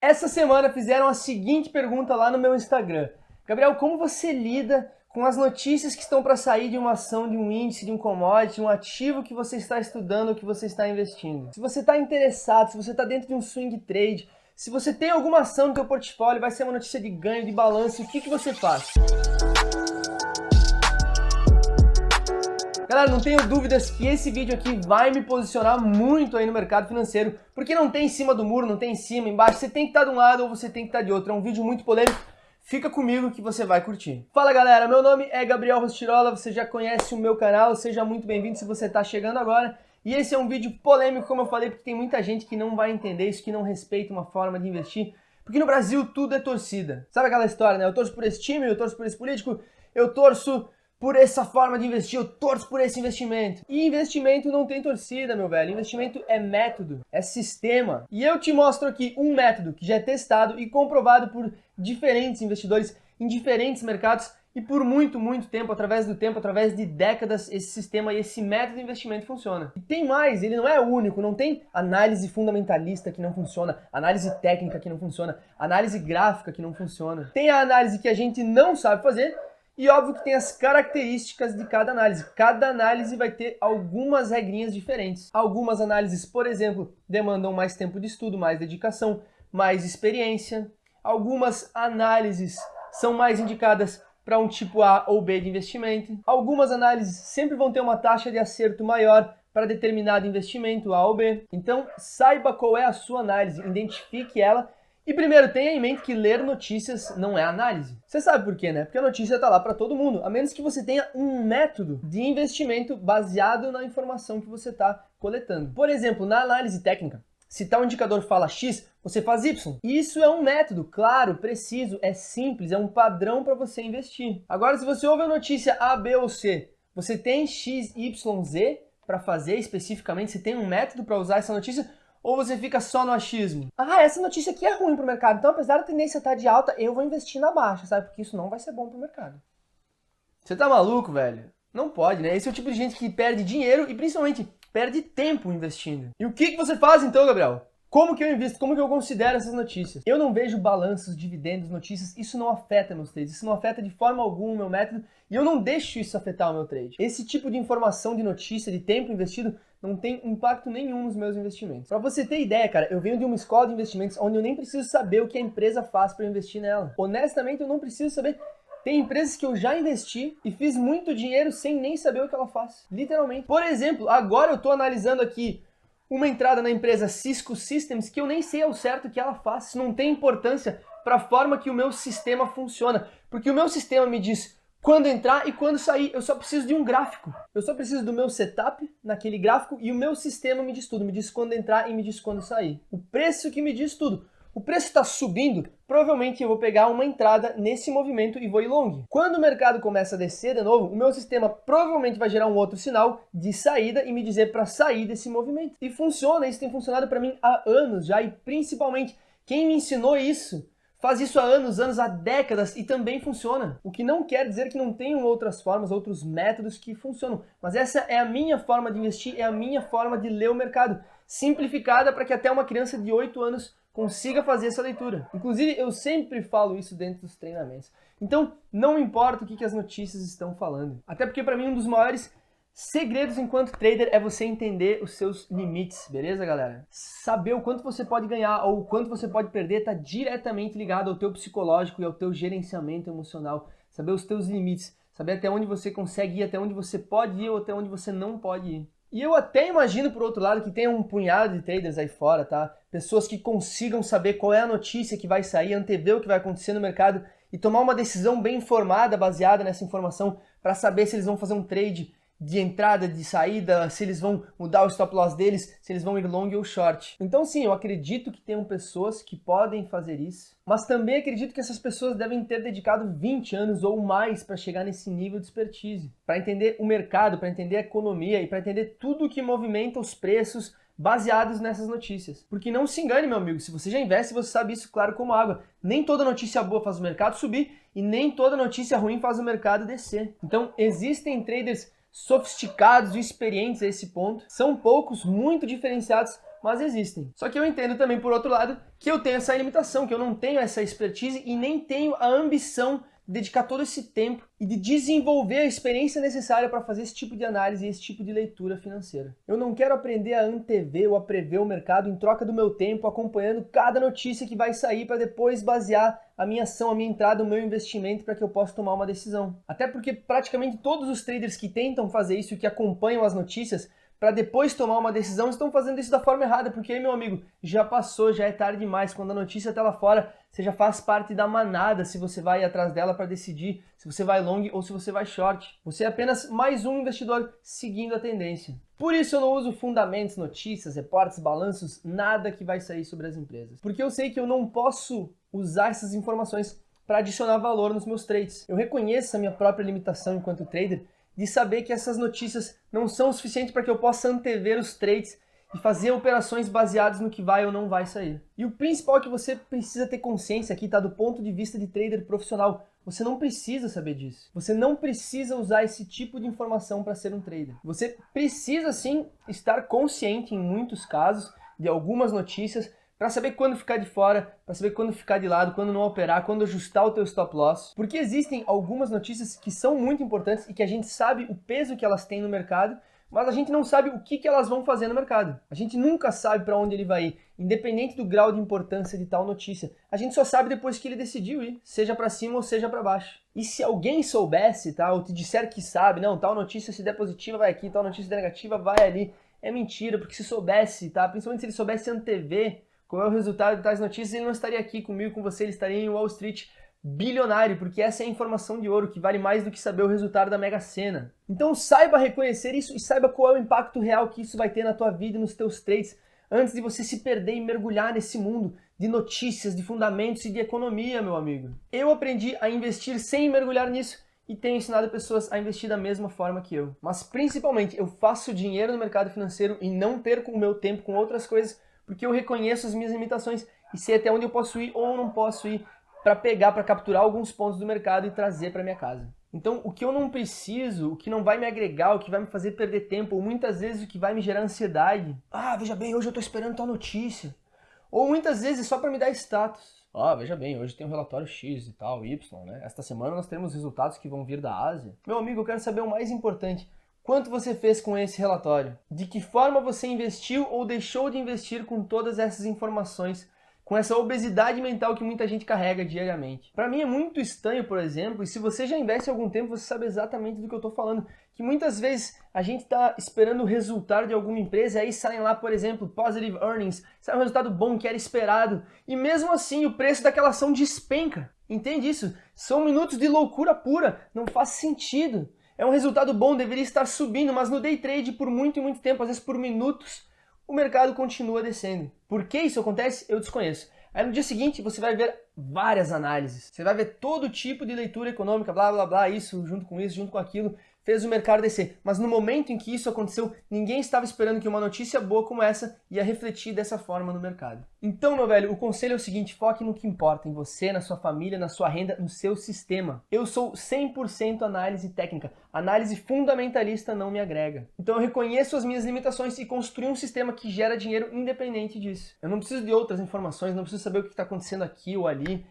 Essa semana fizeram a seguinte pergunta lá no meu Instagram. Gabriel, como você lida com as notícias que estão para sair de uma ação, de um índice, de um commodity, de um ativo que você está estudando ou que você está investindo? Se você está interessado, se você está dentro de um swing trade, se você tem alguma ação no seu portfólio, vai ser uma notícia de ganho, de balanço, o que você faz? Galera, não tenho dúvidas que esse vídeo aqui vai me posicionar muito aí no mercado financeiro, porque não tem em cima do muro, não tem em cima, embaixo, você tem que estar de um lado ou você tem que estar de outro. É um vídeo muito polêmico, fica comigo que você vai curtir. Fala galera, meu nome é Gabriel Rostirola, você já conhece o meu canal, seja muito bem-vindo se você está chegando agora. E esse é um vídeo polêmico, como eu falei, porque tem muita gente que não vai entender isso, que não respeita uma forma de investir, porque no Brasil tudo é torcida. Sabe aquela história, né? Eu torço por esse time, eu torço por esse político, eu torço por essa forma de investir, eu torço por esse investimento. E investimento não tem torcida, meu velho. Investimento é método, é sistema. E eu te mostro aqui um método que já é testado e comprovado por diferentes investidores em diferentes mercados e por muito tempo, através do tempo, através de décadas, esse sistema e esse método de investimento funciona. E tem mais, ele não é único, não tem análise fundamentalista que não funciona, análise técnica que não funciona, análise gráfica que não funciona. Tem a análise que a gente não sabe fazer, e óbvio que tem as características de cada análise. Cada análise vai ter algumas regrinhas diferentes. Algumas análises, por exemplo, demandam mais tempo de estudo, mais dedicação, mais experiência. Algumas análises são mais indicadas para um tipo A ou B de investimento. Algumas análises sempre vão ter uma taxa de acerto maior para determinado investimento A ou B. Então, saiba qual é a sua análise, identifique ela. E primeiro, tenha em mente que ler notícias não é análise. Você sabe por quê, né? Porque a notícia está lá para todo mundo, a menos que você tenha um método de investimento baseado na informação que você está coletando. Por exemplo, na análise técnica, se tal indicador fala X, você faz Y. Isso é um método, claro, preciso, é simples, é um padrão para você investir. Agora, se você ouve a notícia A, B ou C, você tem X, Y, Z para fazer especificamente? Você tem um método para usar essa notícia? Ou você fica só no achismo? Ah, essa notícia aqui é ruim pro mercado, então apesar da tendência estar de alta, eu vou investir na baixa, sabe? Porque isso não vai ser bom pro mercado. Você tá maluco, velho? Não pode, né? Esse é o tipo de gente que perde dinheiro e principalmente perde tempo investindo. E o que você faz então, Gabriel? Como que eu invisto? Como que eu considero essas notícias? Eu não vejo balanços, dividendos, notícias, isso não afeta meus trades, isso não afeta de forma alguma o meu método e eu não deixo isso afetar o meu trade. Esse tipo de informação, de notícia, de tempo investido, não tem impacto nenhum nos meus investimentos. Para você ter ideia, cara, eu venho de uma escola de investimentos onde eu nem preciso saber o que a empresa faz para investir nela. Honestamente, eu não preciso saber. Tem empresas que eu já investi e fiz muito dinheiro sem nem saber o que ela faz. Literalmente. Por exemplo, agora eu estou analisando aqui uma entrada na empresa Cisco Systems que eu nem sei ao certo o que ela faz. Isso não tem importância para a forma que o meu sistema funciona. Porque o meu sistema me diz quando entrar e quando sair. Eu só preciso de um gráfico. Eu só preciso do meu setup naquele gráfico e o meu sistema me diz tudo. Me diz quando entrar e me diz quando sair. O preço que me diz tudo. O preço está subindo, provavelmente eu vou pegar uma entrada nesse movimento e vou ir long. Quando o mercado começa a descer de novo, o meu sistema provavelmente vai gerar um outro sinal de saída e me dizer para sair desse movimento. E funciona, isso tem funcionado para mim há anos já e principalmente quem me ensinou isso faz isso há anos, há décadas e também funciona. O que não quer dizer que não tenham outras formas, outros métodos que funcionam. Mas essa é a minha forma de investir, é a minha forma de ler o mercado. Simplificada para que até uma criança de 8 anos consiga fazer essa leitura. Inclusive, eu sempre falo isso dentro dos treinamentos. Então, não importa o que as notícias estão falando. Até porque, para mim, um dos maiores segredos enquanto trader é você entender os seus limites, beleza, galera? Saber o quanto você pode ganhar ou o quanto você pode perder está diretamente ligado ao teu psicológico e ao teu gerenciamento emocional. Saber os teus limites, saber até onde você consegue ir, até onde você pode ir ou até onde você não pode ir. E eu até imagino, por outro lado, que tem um punhado de traders aí fora, tá? Pessoas que consigam saber qual é a notícia que vai sair, antever o que vai acontecer no mercado e tomar uma decisão bem informada, baseada nessa informação, para saber se eles vão fazer um trade de entrada, de saída, se eles vão mudar o stop loss deles, se eles vão ir long ou short. Então sim, eu acredito que tenham pessoas que podem fazer isso, mas também acredito que essas pessoas devem ter dedicado 20 anos ou mais para chegar nesse nível de expertise, para entender o mercado, para entender a economia e para entender tudo que movimenta os preços baseados nessas notícias. Porque não se engane, meu amigo, se você já investe, você sabe isso claro como água. Nem toda notícia boa faz o mercado subir e nem toda notícia ruim faz o mercado descer. Então existem traders sofisticados e experientes a esse ponto. São poucos, muito diferenciados, mas existem. Só que eu entendo também, por outro lado, que eu tenho essa limitação, que eu não tenho essa expertise e nem tenho a ambição de dedicar todo esse tempo e de desenvolver a experiência necessária para fazer esse tipo de análise e esse tipo de leitura financeira. Eu não quero aprender a antever ou a prever o mercado em troca do meu tempo, acompanhando cada notícia que vai sair para depois basear a minha ação, a minha entrada, o meu investimento para que eu possa tomar uma decisão. Até porque praticamente todos os traders que tentam fazer isso, que acompanham as notícias, para depois tomar uma decisão, estão fazendo isso da forma errada, porque aí, meu amigo, já passou, já é tarde demais. Quando a notícia está lá fora, você já faz parte da manada se você vai atrás dela para decidir se você vai long ou se você vai short. Você é apenas mais um investidor seguindo a tendência. Por isso eu não uso fundamentos, notícias, reportes, balanços, nada que vai sair sobre as empresas. Porque eu sei que eu não posso usar essas informações para adicionar valor nos meus trades. Eu reconheço a minha própria limitação enquanto trader, de saber que essas notícias não são o suficiente para que eu possa antever os trades e fazer operações baseadas no que vai ou não vai sair. E o principal que você precisa ter consciência aqui, tá? Do ponto de vista de trader profissional. Você não precisa saber disso. Você não precisa usar esse tipo de informação para ser um trader. Você precisa sim estar consciente em muitos casos de algumas notícias para saber quando ficar de fora, para saber quando ficar de lado, quando não operar, quando ajustar o teu stop loss. Porque existem algumas notícias que são muito importantes e que a gente sabe o peso que elas têm no mercado, mas a gente não sabe o que elas vão fazer no mercado. A gente nunca sabe para onde ele vai ir, independente do grau de importância de tal notícia. A gente só sabe depois que ele decidiu ir, seja para cima ou seja para baixo. E se alguém soubesse, tá, ou te disser que sabe, não, tal notícia se der positiva vai aqui, tal notícia se der negativa vai ali, é mentira, porque se soubesse, tá, principalmente se ele soubesse antever qual é o resultado de tais notícias, ele não estaria aqui comigo, com você, ele estaria em Wall Street bilionário, porque essa é a informação de ouro, que vale mais do que saber o resultado da Mega Sena. Então saiba reconhecer isso e saiba qual é o impacto real que isso vai ter na tua vida e nos teus trades, antes de você se perder e mergulhar nesse mundo de notícias, de fundamentos e de economia, meu amigo. Eu aprendi a investir sem mergulhar nisso e tenho ensinado pessoas a investir da mesma forma que eu. Mas principalmente, eu faço dinheiro no mercado financeiro e não perco o meu tempo com outras coisas, porque eu reconheço as minhas limitações e sei até onde eu posso ir ou não posso ir para capturar alguns pontos do mercado e trazer para minha casa. Então, o que eu não preciso, o que não vai me agregar, o que vai me fazer perder tempo, ou muitas vezes o que vai me gerar ansiedade. Ah, veja bem, hoje eu estou esperando tal notícia. Ou muitas vezes só para me dar status. Ah, veja bem, hoje tem um relatório X e tal, Y, né? Esta semana nós temos resultados que vão vir da Ásia. Meu amigo, eu quero saber o mais importante. Quanto você fez com esse relatório? De que forma você investiu ou deixou de investir com todas essas informações, com essa obesidade mental que muita gente carrega diariamente? Para mim é muito estranho, por exemplo, e se você já investe há algum tempo, você sabe exatamente do que eu estou falando, que muitas vezes a gente está esperando o resultado de alguma empresa, aí saem lá, por exemplo, positive earnings, sai um resultado bom que era esperado, e mesmo assim o preço daquela ação despenca. Entende isso? São minutos de loucura pura, não faz sentido. É um resultado bom, deveria estar subindo, mas no day trade por muito e muito tempo, às vezes por minutos, o mercado continua descendo. Por que isso acontece? Eu desconheço. Aí no dia seguinte você vai ver várias análises. Você vai ver todo tipo de leitura econômica, blá blá blá, isso, junto com aquilo, fez o mercado descer. Mas no momento em que isso aconteceu, ninguém estava esperando que uma notícia boa como essa ia refletir dessa forma no mercado. Então, meu velho, o conselho é o seguinte: foque no que importa, em você, na sua família, na sua renda, no seu sistema. Eu sou 100% análise técnica. Análise fundamentalista não me agrega. Então eu reconheço as minhas limitações e construí um sistema que gera dinheiro independente disso. Eu não preciso de outras informações, não preciso saber o que está acontecendo aqui ou ali.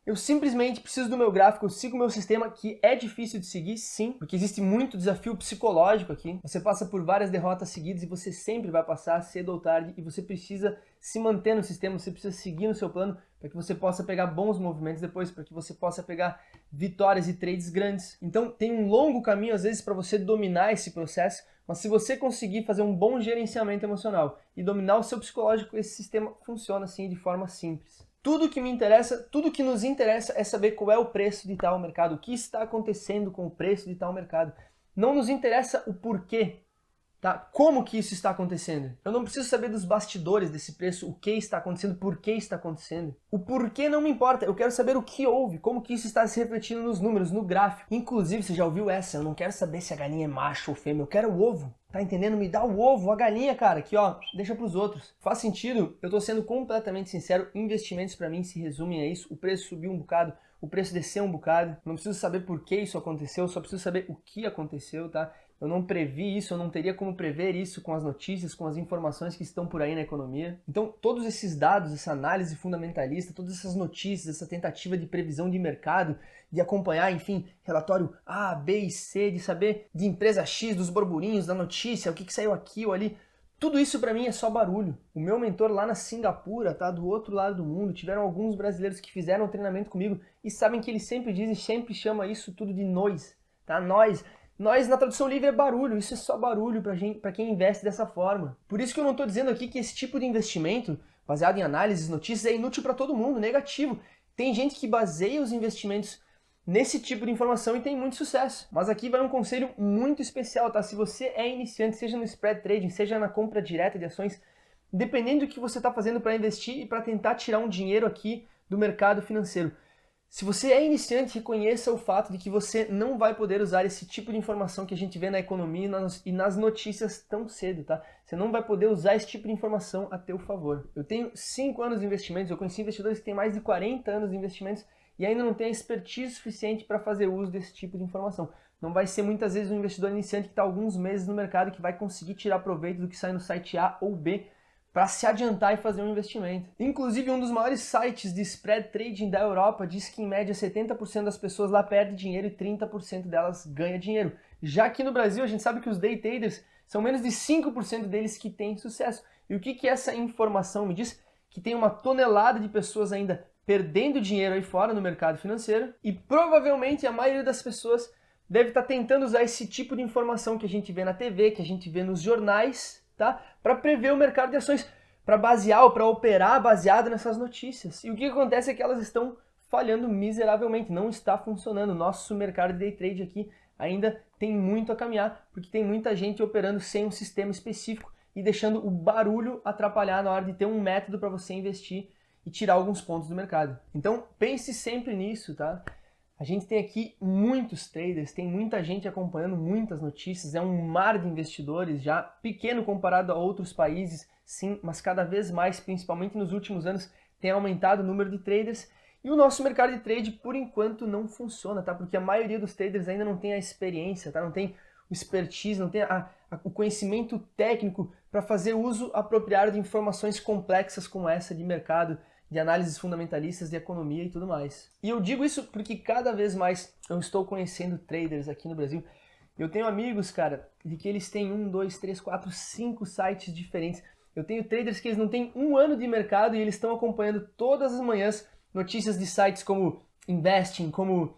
Eu simplesmente preciso do meu gráfico, eu sigo o meu sistema, que é difícil de seguir, sim, porque existe muito desafio psicológico aqui. Você passa por várias derrotas seguidas e você sempre vai passar cedo ou tarde, e você precisa se manter no sistema, você precisa seguir no seu plano para que você possa pegar bons movimentos depois, para que você possa pegar vitórias e trades grandes. Então tem um longo caminho às vezes para você dominar esse processo, mas se você conseguir fazer um bom gerenciamento emocional e dominar o seu psicológico, esse sistema funciona assim de forma simples. Tudo que me interessa, tudo que nos interessa é saber qual é o preço de tal mercado, o que está acontecendo com o preço de tal mercado. Não nos interessa o porquê, tá? Como que isso está acontecendo? Eu não preciso saber dos bastidores desse preço, o que está acontecendo, por que está acontecendo. O porquê não me importa, eu quero saber o que houve, como que isso está se refletindo nos números, no gráfico. Inclusive, você já ouviu essa? Eu não quero saber se a galinha é macho ou fêmea, eu quero o ovo. Tá entendendo? Me dá o ovo, a galinha, cara, aqui ó, deixa pros outros. Faz sentido? Eu tô sendo completamente sincero, investimentos pra mim se resumem a isso. O preço subiu um bocado, o preço desceu um bocado. Não preciso saber por que isso aconteceu, só preciso saber o que aconteceu, tá? eu não previ isso, eu não teria como prever isso com as notícias, com as informações que estão por aí na economia. Então, todos esses dados, essa análise fundamentalista, todas essas notícias, essa tentativa de previsão de mercado, de acompanhar, enfim, relatório A, B e C, de saber de empresa X, dos burburinhos, da notícia, o que saiu aqui ou ali, tudo isso pra mim é só barulho. O meu mentor lá na Singapura, tá do outro lado do mundo, tiveram alguns brasileiros que fizeram treinamento comigo e sabem que ele sempre diz e sempre chama isso tudo de noise, tá? Nós na tradução livre é barulho, isso é só barulho pra quem investe dessa forma. Por isso que eu não tô dizendo aqui que esse tipo de investimento, baseado em análises, notícias, é inútil para todo mundo, negativo. Tem gente que baseia os investimentos nesse tipo de informação e tem muito sucesso. Mas aqui vai um conselho muito especial, tá? Se você é iniciante, seja no spread trading, seja na compra direta de ações, dependendo do que você está fazendo para investir e para tentar tirar um dinheiro aqui do mercado financeiro. Se você é iniciante, reconheça o fato de que você não vai poder usar esse tipo de informação que a gente vê na economia e nas notícias tão cedo, tá? Você não vai poder usar esse tipo de informação a teu favor. Eu tenho 5 anos de investimentos, eu conheci investidores que têm mais de 40 anos de investimentos e ainda não tem a expertise suficiente para fazer uso desse tipo de informação. Não vai ser muitas vezes um investidor iniciante que está alguns meses no mercado que vai conseguir tirar proveito do que sai no site A ou B para se adiantar e fazer um investimento. Inclusive, um dos maiores sites de spread trading da Europa diz que em média 70% das pessoas lá perde dinheiro e 30% delas ganha dinheiro. Já aqui no Brasil, a gente sabe que os day traders são menos de 5% deles que têm sucesso. E o que essa informação me diz? Que tem uma tonelada de pessoas ainda perdendo dinheiro aí fora no mercado financeiro e provavelmente a maioria das pessoas deve estar tentando usar esse tipo de informação que a gente vê na TV, que a gente vê nos jornais, tá? Para prever o mercado de ações, para basear ou para operar baseado nessas notícias. E o que acontece é que elas estão falhando miseravelmente, não está funcionando. Nosso mercado de day trade aqui ainda tem muito a caminhar, porque tem muita gente operando sem um sistema específico e deixando o barulho atrapalhar na hora de ter um método para você investir e tirar alguns pontos do mercado. Então pense sempre nisso, tá? A gente tem aqui muitos traders, tem muita gente acompanhando muitas notícias, é um mar de investidores já, pequeno comparado a outros países, sim, mas cada vez mais, principalmente nos últimos anos, tem aumentado o número de traders. E o nosso mercado de trade, por enquanto, não funciona, tá? Porque a maioria dos traders ainda não tem a experiência, tá? Não tem o expertise, não tem o conhecimento técnico para fazer uso apropriado de informações complexas como essa de mercado, de análises fundamentalistas, de economia e tudo mais. E eu digo isso porque cada vez mais eu estou conhecendo traders aqui no Brasil. Eu tenho amigos, cara, de que eles têm 1, 2, 3, 4, 5 sites diferentes. Eu tenho traders que eles não têm 1 ano de mercado e eles estão acompanhando todas as manhãs notícias de sites como Investing, como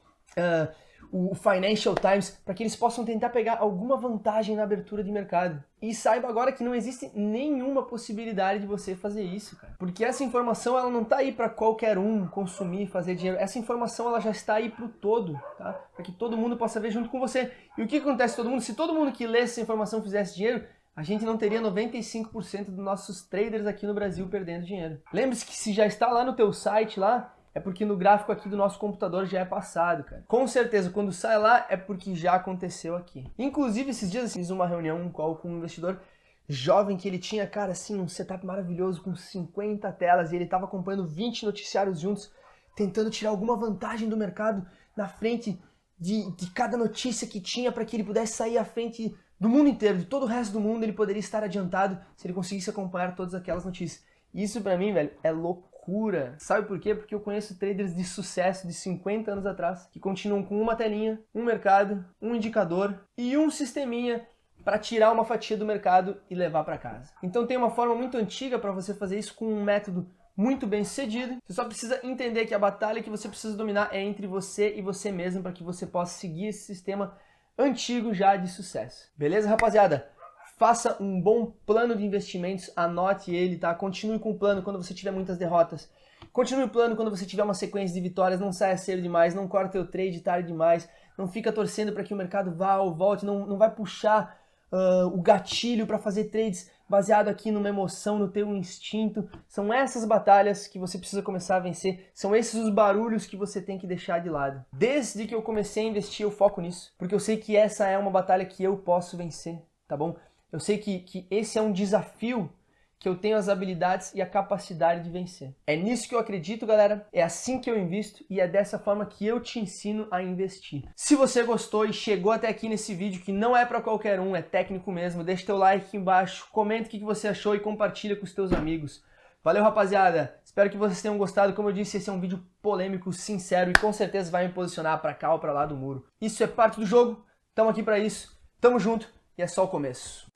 o Financial Times, para que eles possam tentar pegar alguma vantagem na abertura de mercado. E saiba agora que não existe nenhuma possibilidade de você fazer isso, cara. Porque essa informação ela não está aí para qualquer um consumir, fazer dinheiro. Essa informação ela já está aí para o todo, tá? Para que todo mundo possa ver junto com você. E o que acontece com todo mundo? Se todo mundo que lê essa informação fizesse dinheiro, a gente não teria 95% dos nossos traders aqui no Brasil perdendo dinheiro. Lembre-se que se já está lá no teu site lá, é porque no gráfico aqui do nosso computador já é passado, cara. Com certeza, quando sai lá é porque já aconteceu aqui. Inclusive, esses dias eu fiz uma reunião, um call com um investidor jovem que ele tinha, cara, assim, um setup maravilhoso com 50 telas e ele estava acompanhando 20 noticiários juntos, tentando tirar alguma vantagem do mercado na frente de cada notícia que tinha para que ele pudesse sair à frente do mundo inteiro, de todo o resto do mundo, ele poderia estar adiantado se ele conseguisse acompanhar todas aquelas notícias. Isso pra mim, velho, é loucura. Sabe por quê? Porque eu conheço traders de sucesso de 50 anos atrás que continuam com uma telinha, um mercado, um indicador e um sisteminha para tirar uma fatia do mercado e levar para casa. Então tem uma forma muito antiga para você fazer isso com um método muito bem sucedido. Você só precisa entender que a batalha que você precisa dominar é entre você e você mesmo para que você possa seguir esse sistema antigo já de sucesso. Beleza, rapaziada? Faça um bom plano de investimentos, anote ele, tá? Continue com o plano quando você tiver muitas derrotas. Continue o plano quando você tiver uma sequência de vitórias, não saia cedo demais, não corte o trade tarde demais, não fica torcendo para que o mercado vá ou volte, não vai puxar o gatilho para fazer trades baseado aqui numa emoção, no teu instinto. São essas batalhas que você precisa começar a vencer, são esses os barulhos que você tem que deixar de lado. Desde que eu comecei a investir, eu foco nisso, porque eu sei que essa é uma batalha que eu posso vencer, tá bom? Eu sei que esse é um desafio que eu tenho as habilidades e a capacidade de vencer. É nisso que eu acredito, galera. É assim que eu invisto e é dessa forma que eu te ensino a investir. Se você gostou e chegou até aqui nesse vídeo, que não é para qualquer um, é técnico mesmo, deixa teu like aqui embaixo, comenta o que você achou e compartilha com os teus amigos. Valeu, rapaziada. Espero que vocês tenham gostado. Como eu disse, esse é um vídeo polêmico, sincero e com certeza vai me posicionar para cá ou para lá do muro. Isso é parte do jogo. Tamo aqui para isso. Tamo junto e é só o começo.